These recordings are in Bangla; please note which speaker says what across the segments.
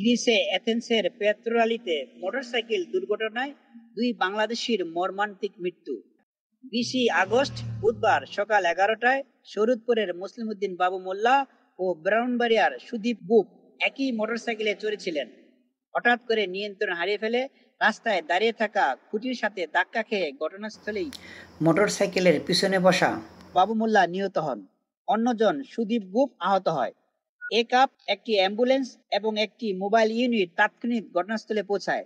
Speaker 1: গ্রিসে এথেন্সের পেট্রোয়ালিতে মোটরসাইকেল দুর্ঘটনায় 2 বাংলাদেশির মর্মান্তিক মৃত্যু। 20 আগস্ট বুধবার সকাল 11টায় শরীয়তপুরের মুসলিমউদ্দিন বাবু মোল্লা ও ব্রাহ্মণবাড়িয়ার সুদীপ গুপ একই মোটরসাইকেলে চড়েছিলেন। হঠাৎ করে নিয়ন্ত্রণ হারিয়ে ফেলে রাস্তায় দাঁড়িয়ে থাকা খুঁটির সাথে ধাক্কা খেয়ে ঘটনাস্থলেই মোটরসাইকেলের পিছনে বসা বাবু মোল্লা নিহত হন। অন্যজন সুদীপ গুপ আহত হয়। একটি অ্যাম্বুলেন্স এবং একটি মোবাইল ইউনিট তাৎক্ষণিক ঘটনাস্থলে পৌঁছায়।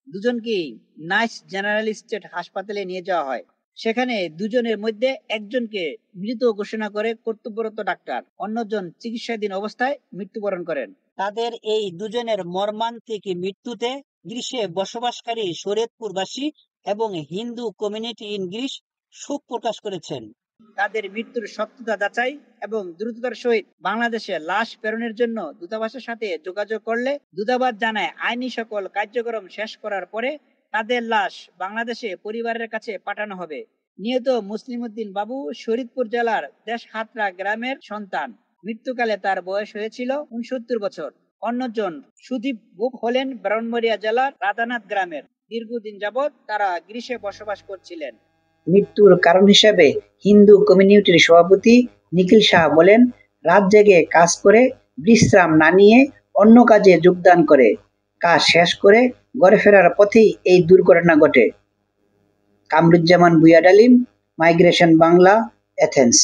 Speaker 1: দুজনকেই নাইস জেনারেল স্টেট হাসপাতালে নিয়ে যাওয়া হয়। সেখানে দুজনের মধ্যে একজনকে মৃত ঘোষণা করে কর্তব্যরত ডাক্তার, অন্যজন চিকিৎসাধীন অবস্থায় মৃত্যুবরণ করেন। তাদের এই দুজনের মর্মান্তিক মৃত্যুতে গ্রিসে বসবাসকারী শরীয়তপুরবাসী এবং হিন্দু কমিউনিটি ইন গ্রিস শোক প্রকাশ করেছেন। তাদের মৃত্যুর সত্যতা যাচাই এবং দ্রুততার সহিত বাংলাদেশে লাশ প্রেরণের জন্য দূতাবাসের সাথে যোগাযোগ করলে দূতাবাস জানায় আইনি সকল কার্যক্রম শেষ করার পরে তাদের লাশ বাংলাদেশে পরিবারের কাছে পাঠানো হবে। নিহত মুসলিমউদ্দিন বাবু শরীয়তপুর জেলার দেশহাতরা গ্রামের সন্তান। মৃত্যুকালে তার বয়স হয়েছিল 69 বছর। অন্যজন সুদীপ গুপ হলেন ব্রাহ্মণবাড়িয়া জেলার রাধানাথ গ্রামের। দীর্ঘদিন যাবৎ তারা গ্রিসে বসবাস করছিলেন। মৃত্যুর কারণ হিসেবে হিন্দু কমিউনিটির সভাপতি নিখিল শাহ বলেন, রাত জেগে কাজ করে বিশ্রাম না নিয়ে অন্য কাজে যোগদান করে কাজ শেষ করে ঘরে ফেরার পথেই এই দুর্ঘটনা ঘটে। কামরুজ্জামান বুয়া ডালিম, মাইগ্রেশন বাংলা, এথেন্স।